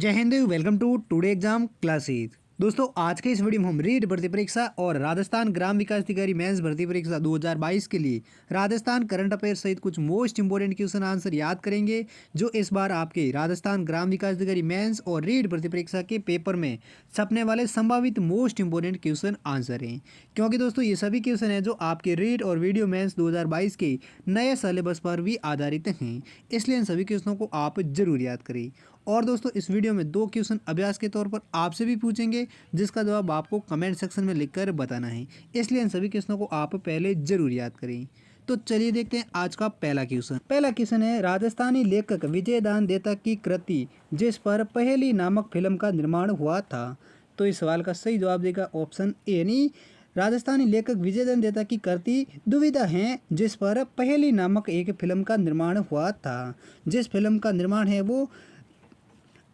जय Hind. Welcome to today exam classes. दोस्तों आज के इस वीडियो में हम रीट भर्ती परीक्षा और राजस्थान ग्राम विकास अधिकारी मेंस भर्ती परीक्षा 2022 के लिए राजस्थान करंट अफेयर सहित कुछ मोस्ट इंपोर्टेंट क्वेश्चन आंसर याद करेंगे जो इस बार आपके राजस्थान ग्राम विकास अधिकारी मेंस और रीट भर्ती परीक्षा के पेपर में छपने वाले संभावित मोस्ट इंपोर्टेंट क्वेश्चन आंसर हैं। क्योंकि दोस्तों ये सभी क्वेश्चन हैं जो आपके रीट और वीडियो मेंस 2022 के नए सिलेबस पर भी आधारित हैं, इसलिए इन सभी क्वेश्चनों को आप जरूर याद करें। और दोस्तों इस वीडियो में 2 क्वेश्चन अभ्यास के तौर पर आपसे भी पूछेंगे जिसका जवाब आपको कमेंट सेक्शन में लिखकर बताना है, इसलिए इन सभी क्वेश्चनों को आप पहले जरूर याद करें। तो चलिए देखते हैं आज का पहला क्वेश्चन है राजस्थानी लेखक विजयदान देता की कृति जिस पर पहेली नामक फिल्म का निर्माण हुआ था। तो इस सवाल का सही जवाब देगा ऑप्शन ए यानी राजस्थानी लेखक विजयदान देता की कृति दुविधा है जिस पर पहेली नामक एक फिल्म का निर्माण हुआ था। जिस फिल्म का निर्माण है वो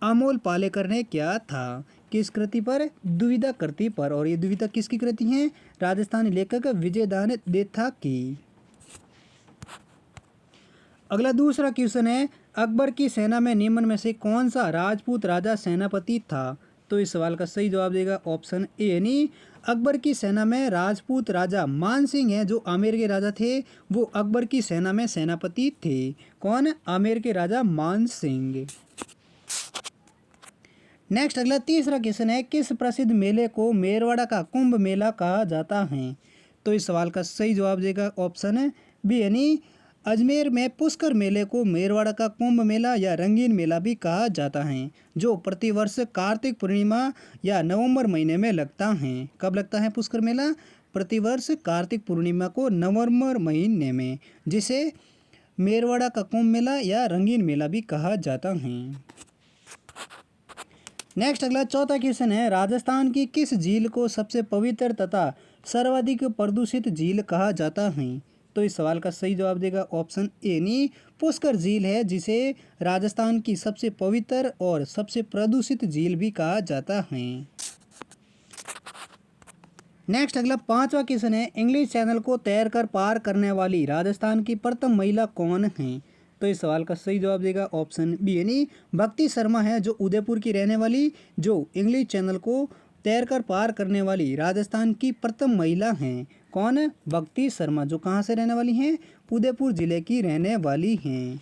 अमोल पालेकर ने किया था। किस कृति पर? दुविधा कृति पर। और ये दुविधा किसकी कृति है? राजस्थानी लेखक विजयदान देथा की। अगला दूसरा क्वेश्चन है अकबर की सेना में निम्न में से कौन सा राजपूत राजा सेनापति था। तो इस सवाल का सही जवाब देगा ऑप्शन ए यानी अकबर की सेना में राजपूत राजा मान सिंह है जो आमेर के राजा थे, वो अकबर की सेना में सेनापति थे। कौन? आमेर के राजा मान सिंह। नेक्स्ट अगला तीसरा क्वेश्चन है किस प्रसिद्ध मेले को मेरवाड़ा का कुंभ मेला कहा जाता है। तो इस सवाल का सही जवाब देगा ऑप्शन बी यानी अजमेर में पुष्कर मेले को मेरवाड़ा का कुंभ मेला या रंगीन मेला भी कहा जाता है, जो प्रतिवर्ष कार्तिक पूर्णिमा या नवंबर महीने में लगता है। कब लगता है पुष्कर मेला? प्रतिवर्ष कार्तिक पूर्णिमा को नवंबर महीने में, जिसे मेरवाड़ा का कुंभ मेला या रंगीन मेला भी कहा जाता है। नेक्स्ट अगला चौथा क्वेश्चन है राजस्थान की किस झील को सबसे पवित्र तथा सर्वाधिक प्रदूषित झील कहा जाता है। तो इस सवाल का सही जवाब देगा ऑप्शन ए यानी पुष्कर झील है जिसे राजस्थान की सबसे पवित्र और सबसे प्रदूषित झील भी कहा जाता है। नेक्स्ट अगला पांचवा क्वेश्चन है इंग्लिश चैनल को तैरकर पार करने वाली राजस्थान की प्रथम महिला कौन है। तो इस सवाल का सही जवाब देगा ऑप्शन बी यानी भक्ति शर्मा है जो उदयपुर की रहने वाली जो इंग्लिश चैनल को तैरकर पार करने वाली राजस्थान की प्रथम महिला हैं। कौन है? भक्ति शर्मा, जो कहाँ से रहने वाली हैं? उदयपुर जिले की रहने वाली हैं।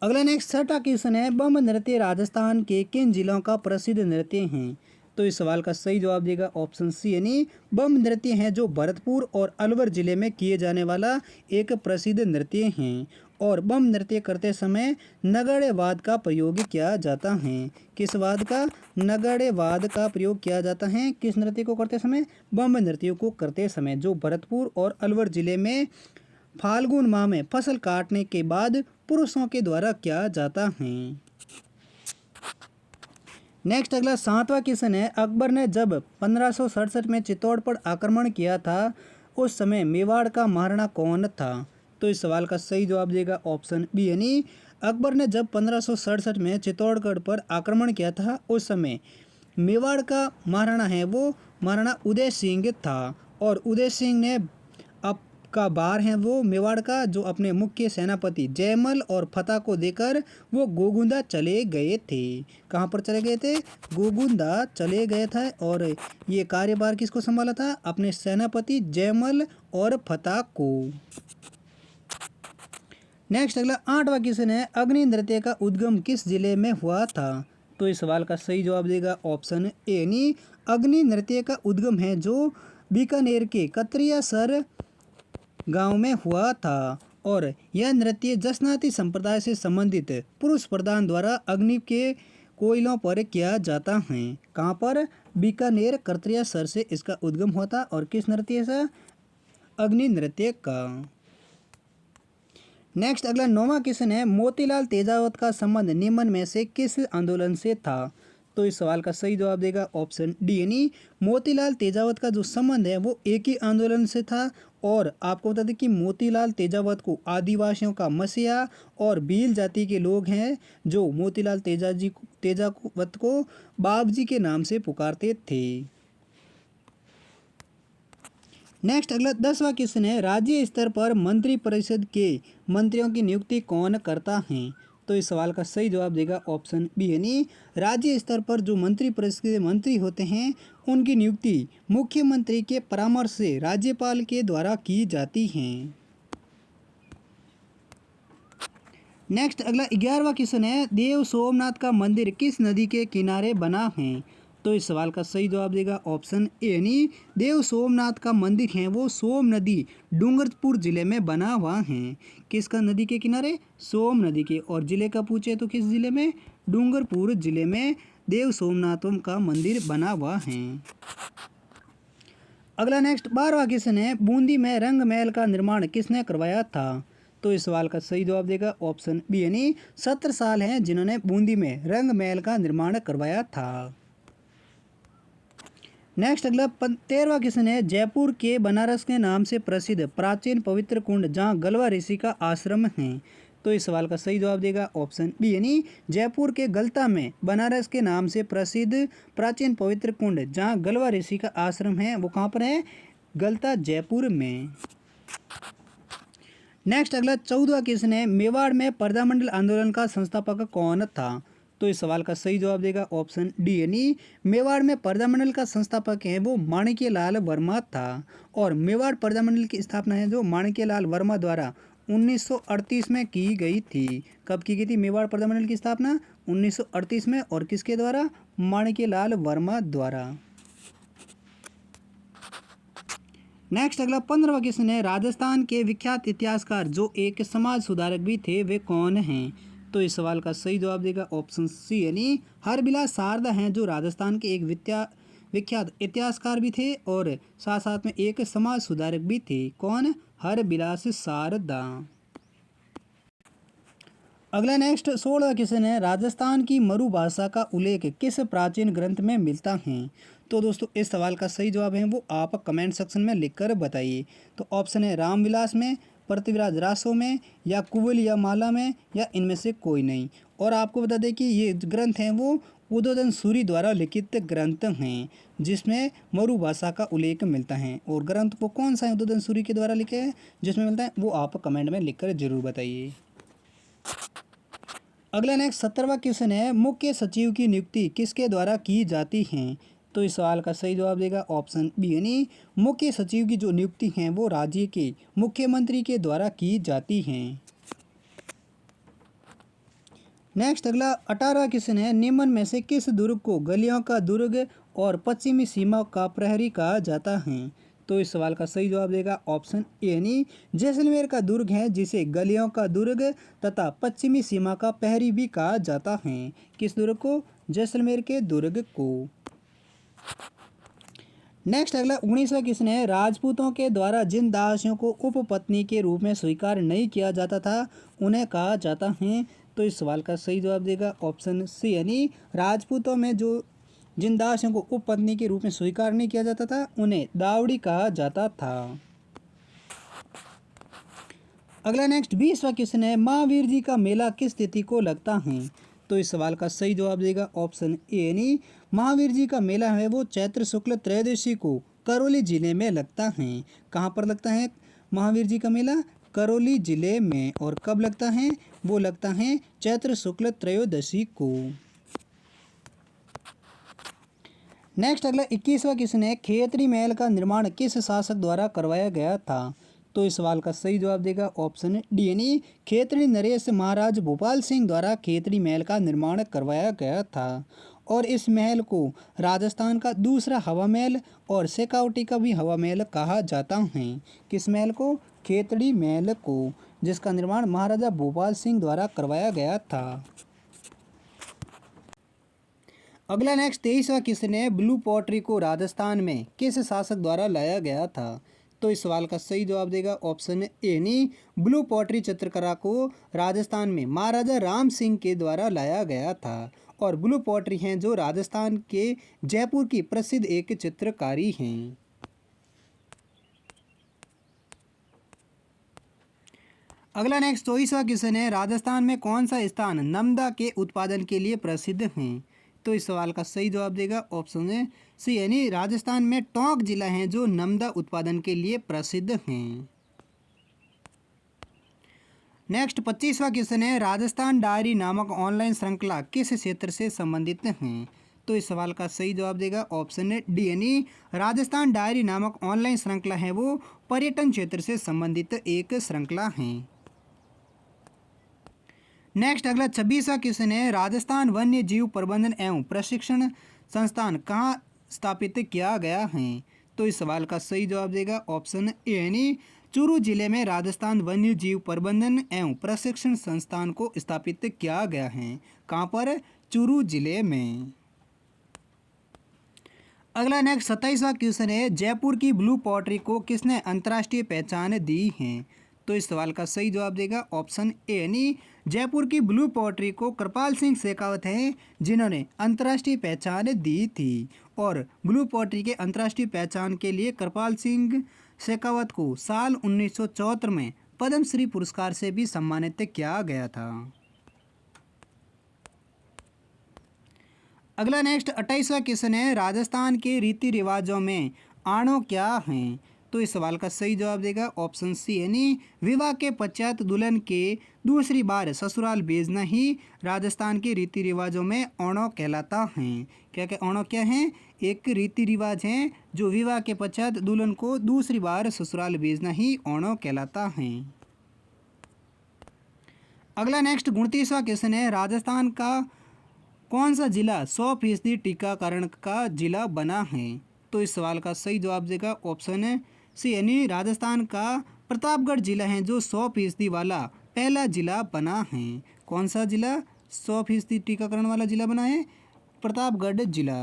अगला नेक्स्ट छठा क्वेश्चन है बम नृत्य राजस्थान के किन जिलों का प्रसिद्ध नृत्य है। तो इस सवाल का सही जवाब देगा ऑप्शन सी यानी बम नृत्य है जो भरतपुर और अलवर जिले में किए जाने वाला एक प्रसिद्ध नृत्य है। और बम नृत्य करते समय नगाड़े वाद का प्रयोग किया जाता है। किस वाद का? नगाड़े वाद का प्रयोग किया जाता है किस नृत्य को करते समय? बम नृत्य को करते समय, जो भरतपुर और अलवर जिले में फाल्गुन माह में फसल काटने के बाद पुरुषों के द्वारा किया जाता है। नेक्स्ट अगला सातवां क्वेश्चन है अकबर ने जब 1567 में चित्तौड़ पर आक्रमण किया था उस समय मेवाड़ का महाराणा कौन था। तो इस सवाल का सही जवाब देगा ऑप्शन बी यानी अकबर ने जब 1567 में चित्तौड़गढ़ पर आक्रमण किया था उस समय मेवाड़ का महाराणा है वो महाराणा उदय सिंह था। और उदय सिंह ने अब का बार है वो मेवाड़ का जो अपने मुख्य सेनापति जयमल और फतेह को देकर वो गोगुंदा चले गए थे। कहाँ पर चले गए थे? गोगुंदा चले गए थे। और ये कार्यभार किसको संभाला था? अपने सेनापति जयमल और फतेह को। नेक्स्ट अगला आठवां क्वेश्चन है अग्नि नृत्य का उद्गम किस जिले में हुआ था। तो इस सवाल का सही जवाब देगा ऑप्शन ए यानी अग्नि नृत्य का उद्गम है जो बीकानेर के कतरियासर गांव में हुआ था। और यह नृत्य जसनाती संप्रदाय से संबंधित पुरुष प्रधान द्वारा अग्नि के कोयलों पर किया जाता है। कहाँ पर? बीकानेर कतरियासर से इसका उद्गम हुआ था। और किस नृत्य से? अग्नि नृत्य का। नेक्स्ट अगला नौवां क्वेश्चन है मोतीलाल तेजावत का संबंध निम्न में से किस आंदोलन से था। तो इस सवाल का सही जवाब देगा ऑप्शन डी यानी मोतीलाल तेजावत का जो संबंध है वो एक ही आंदोलन से था। और आपको बता दें कि मोतीलाल तेजावत को आदिवासियों का मसीहा और भील जाति के लोग हैं जो मोतीलाल तेजावत को बाबजी के नाम से पुकारते थे। नेक्स्ट अगला 10वां क्वेश्चन है राज्य स्तर पर मंत्री परिषद के मंत्रियों की नियुक्ति कौन करता है। तो इस सवाल का सही जवाब देगा ऑप्शन बी यानी राज्य स्तर पर जो मंत्री परिषद के मंत्री होते हैं उनकी नियुक्ति मुख्यमंत्री के परामर्श से राज्यपाल के द्वारा की जाती हैं। नेक्स्ट अगला 11वां क्वेश्चन है, देव सोमनाथ का मंदिर किस नदी के किनारे बना है? तो इस सवाल का सही जवाब देगा ऑप्शन ए यानी देव सोमनाथ का मंदिर है वो सोम नदी डूंगरपुर जिले में बना हुआ है। किसका नदी के किनारे? सोम नदी के। और जिले का पूछे तो किस जिले में? डूंगरपुर जिले में देव सोमनाथ का मंदिर बना हुआ है। अगला नेक्स्ट 12वां क्वेश्चन है, बूंदी में रंग महल का निर्माण किसने करवाया था? तो इस सवाल का सही जवाब देगा ऑप्शन बी यानी 17 साल हैं जिन्होंने बूंदी में रंग महल का निर्माण करवाया था। नेक्स्ट अगला 13वां क्वेश्चन है, जयपुर के बनारस के नाम से प्रसिद्ध प्राचीन पवित्र कुंड जहाँ गलवा ऋषि का आश्रम है। तो इस सवाल का सही जवाब देगा ऑप्शन बी यानी जयपुर के गलता में बनारस के नाम से प्रसिद्ध प्राचीन पवित्र कुंड जहाँ गलवा ऋषि का आश्रम है वो कहाँ पर है? गलता जयपुर में। नेक्स्ट अगला 14वां क्वेश्चन है, मेवाड़ में प्रजामंडल आंदोलन का संस्थापक कौन था? तो इस सवाल का सही जवाब देगा ऑप्शन डी यानी मेवाड़ में प्रजामंडल का संस्थापक है वो माणिक्यलाल वर्मा था। और मेवाड़ प्रजामंडल की स्थापना है जो माणिक्यलाल वर्मा द्वारा 1938 में की गई थी। कब की गई थी मेवाड़ प्रजामंडल की स्थापना? 1938 में। और किसके द्वारा? माणिक्यलाल वर्मा द्वारा। नेक्स्ट अगला 15वां क्वेश्चन है, राजस्थान के विख्यात इतिहासकार जो एक समाज सुधारक भी थे वे कौन हैं? तो इस सवाल का सही जवाब देगा ऑप्शन सी यानी हरबिलास शारदा हैं जो राजस्थान के एक विख्यात इतिहासकार भी थे और साथ साथ में एक समाज सुधारक भी थे। कौन? हरबिलास शारदा। अगला नेक्स्ट 16वां क्वेश्चन है, राजस्थान की मरु भाषा का उल्लेख किस प्राचीन ग्रंथ में मिलता है? तो दोस्तों इस सवाल का सही जवाब है वो आप कमेंट सेक्शन में लिखकर बताइए। तो ऑप्शन है रामविलास में, पृथ्वीराज रासो में, या कुवल या माला में, या इनमें से कोई नहीं। और आपको बता दें कि ये ग्रंथ हैं वो उदोदन सूरी द्वारा लिखित ग्रंथ हैं जिसमें मरु भाषा का उल्लेख मिलता है। और ग्रंथ वो कौन सा है उदोदन सूरी के द्वारा लिखे हैं जिसमें मिलता है वो आप कमेंट में लिखकर जरूर बताइए। अगला नेक्स्ट 17वां क्वेश्चन है, मुख्य सचिव की नियुक्ति किसके द्वारा की जाती है? तो इस सवाल का सही जवाब देगा ऑप्शन बी यानी मुख्य सचिव की जो नियुक्ति है वो राज्य के मुख्यमंत्री के द्वारा की जाती हैं। नेक्स्ट अगला 18वां क्वेश्चन है, निम्न में से किस दुर्ग को गलियों का दुर्ग और पश्चिमी सीमा का प्रहरी कहा जाता है? तो इस सवाल का सही जवाब देगा ऑप्शन ए यानी जैसलमेर का दुर्ग है जिसे गलियों का दुर्ग तथा पश्चिमी सीमा का प्रहरी भी कहा जाता है। किस दुर्ग को? जैसलमेर के दुर्ग को। नेक्स्ट अगला 19वां क्वेश्चन है, राजपूतों के द्वारा जिन दासियों को उपपत्नी के रूप में स्वीकार नहीं किया जाता था उन्हें कहा जाता है। तो इस सवाल का सही जवाब देगा ऑप्शन सी यानी राजपूतों में जो जिन दासियों को उपपत्नी के रूप में स्वीकार नहीं किया जाता था उन्हें दावड़ी कहा जाता था। अगला नेक्स्ट 20वां क्वेश्चन है, महावीर जी का मेला किस तिथि को लगता है? तो इस सवाल का सही जवाब देगा ऑप्शन ए यानी महावीर जी का मेला है वो चैत्र शुक्ल त्रयोदशी को करौली जिले में लगता है। कहाँ पर लगता है महावीर जी का मेला? करौली जिले में। और कब लगता है? वो लगता है चैत्र शुक्ल त्रयोदशी को। नेक्स्ट अगला 21वां क्वेश्चन है, खेतड़ी महल का निर्माण किस शासक द्वारा करवाया गया था? तो इस सवाल का सही जवाब देगा ऑप्शन डी यानी खेतड़ी नरेश महाराज भोपाल सिंह द्वारा खेतड़ी महल का निर्माण करवाया गया था। और इस महल को राजस्थान का दूसरा हवा महल और शेखावटी का भी हवा महल कहा जाता है। किस महल को? खेतड़ी महल को, जिसका निर्माण महाराजा भोपाल सिंह द्वारा करवाया गया था। अगला नेक्स्ट 23वां क्वेश्चन है, ब्लू पॉटरी को राजस्थान में किस शासक द्वारा लाया गया था? तो इस सवाल का सही जवाब देगा ऑप्शन ए यानी ब्लू पॉटरी चित्रकला को राजस्थान में महाराजा राम सिंह के द्वारा लाया गया था। और ब्लू पॉटरी हैं जो राजस्थान के जयपुर की प्रसिद्ध एक चित्रकारी हैं। अगला नेक्स्ट 24वां क्वेश्चन है, राजस्थान में कौन सा स्थान नमदा के उत्पादन के लिए प्रसिद्ध है? तो इस सवाल का सही जवाब देगा ऑप्शन सी यानी राजस्थान में टोंक जिला है जो नमदा उत्पादन के लिए प्रसिद्ध हैं। नेक्स्ट 25वां क्वेश्चन है, राजस्थान डायरी नामक ऑनलाइन श्रृंखला किस क्षेत्र से संबंधित हैं? तो इस सवाल का सही जवाब देगा ऑप्शन है डी यानी राजस्थान डायरी नामक ऑनलाइन श्रृंखला है वो पर्यटन क्षेत्र से संबंधित एक श्रृंखला है। नेक्स्ट अगला 26वां क्वेश्चन है, राजस्थान वन्य जीव प्रबंधन एवं प्रशिक्षण संस्थान कहाँ स्थापित किया गया है? तो इस सवाल का सही जवाब देगा ऑप्शन ए यानी चूरू जिले में राजस्थान वन्य जीव प्रबंधन एवं प्रशिक्षण संस्थान को स्थापित किया गया है। कहाँ पर? चूरू जिले में। अगला नेक्स्ट 27वां क्वेश्चन है, जयपुर की ब्लू पॉटरी को किसने अंतर्राष्ट्रीय पहचान दी है? तो इस सवाल का सही जवाब देगा ऑप्शन ए यानी जयपुर की ब्लू पॉटरी को कृपाल सिंह शेखावत हैं जिन्होंने अंतर्राष्ट्रीय पहचान दी थी। और ब्लू पॉटरी के अंतर्राष्ट्रीय पहचान के लिए कृपाल सिंह शेखावत को साल 1974 में पद्मश्री पुरस्कार से भी सम्मानित किया गया था। अगला नेक्स्ट 28वां क्वेश्चन है, राजस्थान के रीति रिवाजों में आणो क्या हैं? तो इस सवाल का सही जवाब देगा ऑप्शन सी यानी विवाह के पश्चात दुल्हन के दूसरी बार ससुराल भेजना ही राजस्थान के रीति रिवाजों में आणो कहलाता है। क्या क्या आणो क्या है? एक रीति रिवाज है जो विवाह के पश्चात दुल्हन को दूसरी बार ससुराल भेजना ही आणो कहलाता है। अगला नेक्स्ट 29वां क्वेश्चन है, राजस्थान का कौन सा जिला 100% टीकाकरण का जिला बना है? तो इस सवाल का सही जवाब देगा ऑप्शन सी यानी राजस्थान का प्रतापगढ़ जिला है जो 100% वाला पहला जिला बना है। कौन सा जिला 100% टीकाकरण वाला जिला बना है? प्रतापगढ़ जिला।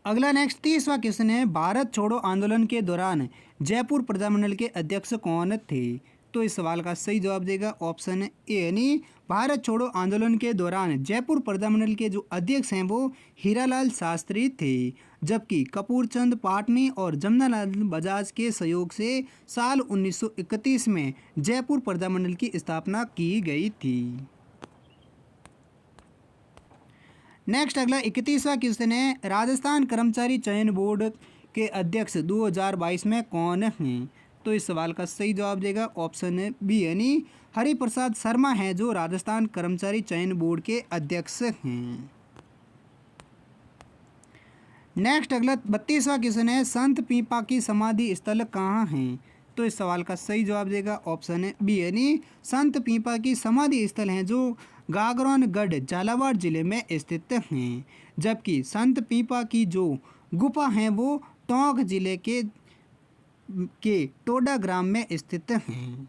अगला नेक्स्ट 30वां क्वेश्चन है, भारत छोड़ो आंदोलन के दौरान जयपुर प्रजामंडल के अध्यक्ष कौन थे? तो इस सवाल का सही जवाब देगा ऑप्शन ए यानी भारत छोड़ो आंदोलन के दौरान जयपुर प्रजामंडल के जो अध्यक्ष हैं वो हीरालाल शास्त्री थे। जबकि कपूरचंद पाटनी और जमनालाल बजाज के सहयोग से साल 1931 में जयपुर प्रजामंडल की स्थापना की गई थी। नेक्स्ट अगला 31वां क्वेश्चन है, राजस्थान कर्मचारी चयन बोर्ड के अध्यक्ष 2022 में कौन हैं? तो इस सवाल का सही जवाब देगा ऑप्शन बी यानी हरिप्रसाद शर्मा है जो राजस्थान कर्मचारी चयन बोर्ड के अध्यक्ष हैं। नेक्स्ट अगला 32वां क्वेश्चन है, संत पीपा की समाधि स्थल कहाँ है? तो इस सवाल का सही जवाब देगा ऑप्शन बी यानी संत पीपा की समाधि स्थल हैं जो गागरौनगढ़ झालावाड़ जिले में स्थित हैं। जबकि संत पीपा की जो गुफा हैं वो टोंक जिले के टोडा ग्राम में स्थित हैं।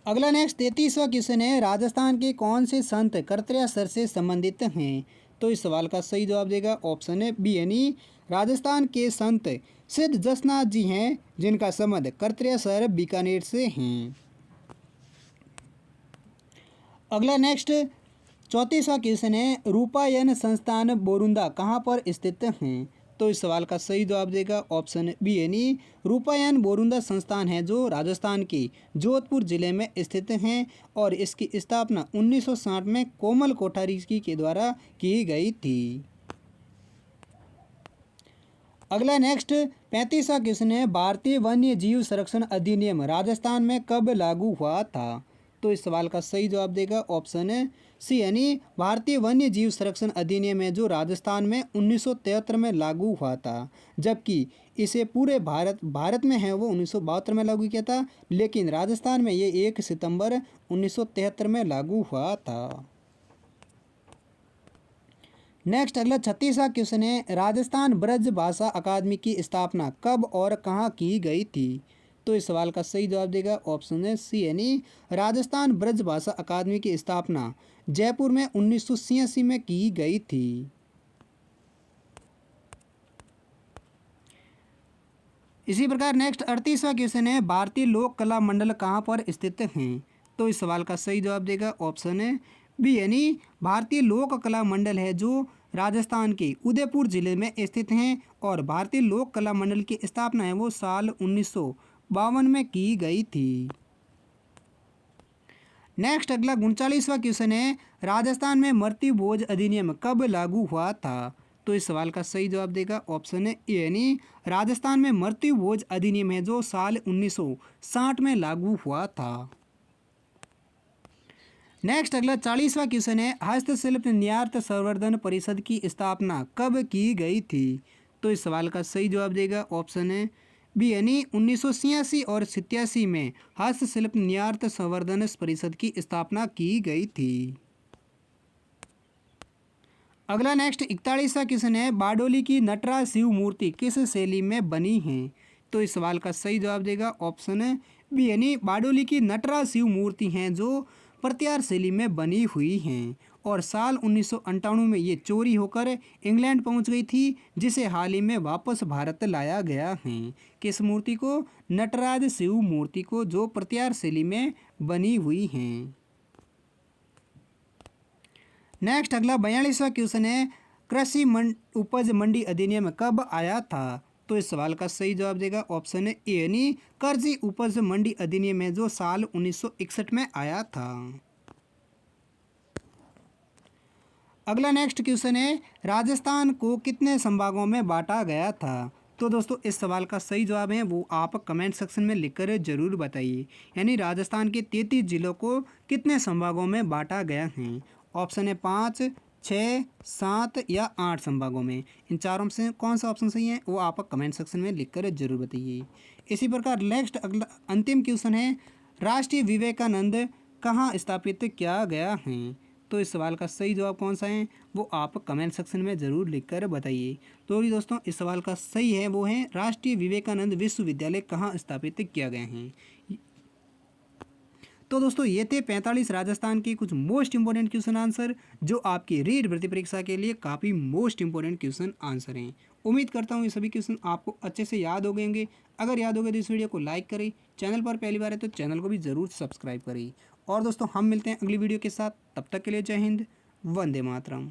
अगला नेक्स्ट 33वां क्वेश्चन है, राजस्थान के कौन से संत कर्तव्यासर से संबंधित हैं? तो इस सवाल का सही जवाब देगा ऑप्शन है बी यानी राजस्थान के संत सिद्ध जसनाथ जी हैं जिनका संबंध कर्तव्यासर बीकानेर से हैं। अगला नेक्स्ट 34वां क्वेश्चन है, रूपायन संस्थान बोरुंदा कहाँ पर स्थित हैं? तो इस सवाल का सही जवाब देगा ऑप्शन बी यानी रूपायन बोरुंदा संस्थान है जो राजस्थान के जोधपुर जिले में स्थित हैं और इसकी स्थापना 1960 में कोमल कोठारी के द्वारा की गई थी। अगला नेक्स्ट 35वां क्वेश्चन है, भारतीय वन्य जीव संरक्षण अधिनियम राजस्थान में कब लागू हुआ था? तो इस सवाल का सही जवाब देगा ऑप्शन सी यानी भारतीय वन्य जीव संरक्षण अधिनियम है जो राजस्थान में 1973 में लागू हुआ था। जबकि इसे पूरे भारत में है वो 1972 में लागू किया था, लेकिन राजस्थान में ये 1 सितंबर 1973 में लागू हुआ था। नेक्स्ट अगला 36वां क्वेश्चन है, राजस्थान ब्रज भाषा अकादमी की स्थापना कब और कहाँ की गई थी? तो इस सवाल का सही जवाब देगा ऑप्शन है सी यानी राजस्थान ब्रज भाषा अकादमी की स्थापना जयपुर में 1986 में की गई थी। इसी प्रकार नेक्स्ट 38वां क्वेश्चन है, भारतीय लोक कला मंडल कहाँ पर स्थित हैं? तो इस सवाल का सही जवाब देगा ऑप्शन है बी यानी भारतीय लोक कला मंडल है जो राजस्थान के उदयपुर जिले में स्थित हैं और भारतीय लोक कला मंडल की स्थापना है वो साल 1952 में की गई थी। नेक्स्ट अगला 39वां क्वेश्चन है, राजस्थान में मृत्यु भोज अधिनियम कब लागू हुआ था? तो इस सवाल का सही जवाब देगा ऑप्शन है ए, यानी राजस्थान में मृत्यु भोज अधिनियम है जो साल 1960 में लागू हुआ था। नेक्स्ट अगला 40वां क्वेश्चन है, हस्तशिल्प निर्यात संवर्धन परिषद की स्थापना कब की गई थी? तो इस सवाल का सही जवाब देगा ऑप्शन है बी, यानी 1986 और 87 में हस्तशिल्प निर्यात संवर्धन परिषद की स्थापना की गई थी। अगला नेक्स्ट 41वां क्वेश्चन है, बारडोली की नटराज शिव मूर्ति किस शैली में बनी है? तो इस सवाल का सही जवाब देगा ऑप्शन है बी, यानी बारडोली की नटराज शिव मूर्ति हैं जो प्रत्यार शैली में बनी हुई हैं और साल 1998 में ये चोरी होकर इंग्लैंड पहुंच गई थी, जिसे हाल ही में वापस भारत लाया गया है। किस मूर्ति को? नटराज शिव मूर्ति को, जो प्रत्यार शैली में बनी हुई हैं। नेक्स्ट अगला 42वां क्वेश्चन है, कृषि उपज मंडी अधिनियम कब आया था? तो इस सवाल का सही जवाब देगा ऑप्शन है ए, यानी कृषि उपज मंडी अधिनियम है जो साल 1961 में आया था। अगला नेक्स्ट क्वेश्चन है, राजस्थान को कितने संभागों में बांटा गया था? तो दोस्तों इस सवाल का सही जवाब है वो आप कमेंट सेक्शन में लिखकर जरूर बताइए, यानी राजस्थान के 33 जिलों को कितने संभागों में बांटा गया है? ऑप्शन है 5, 6, 7 या 8 संभागों में। इन चारों में से कौन सा ऑप्शन सही है वो आप कमेंट सेक्शन में लिखकर जरूर बताइए। इसी प्रकार नेक्स्ट अगला अंतिम क्वेश्चन है, राष्ट्रीय विवेकानंद कहाँ स्थापित किया गया है? तो इस सवाल का सही जवाब कौन सा है वो आप कमेंट सेक्शन में ज़रूर लिखकर बताइए। तो भी दोस्तों इस सवाल का सही है वो है राष्ट्रीय विवेकानंद विश्वविद्यालय कहाँ स्थापित किया गया है। तो दोस्तों ये थे 45 राजस्थान के कुछ मोस्ट इंपॉर्टेंट क्वेश्चन आंसर जो आपकी रीट भर्ती परीक्षा के लिए काफ़ी मोस्ट इंपॉर्टेंट क्वेश्चन आंसर हैं। उम्मीद करता हूँ ये सभी क्वेश्चन आपको अच्छे से याद हो गए होंगे। अगर याद हो गए तो इस वीडियो को लाइक करें, चैनल पर पहली बार है तो चैनल को भी ज़रूर सब्सक्राइब करें। और दोस्तों हम मिलते हैं अगली वीडियो के साथ, तब तक के लिए जय हिंद, वंदे मातरम।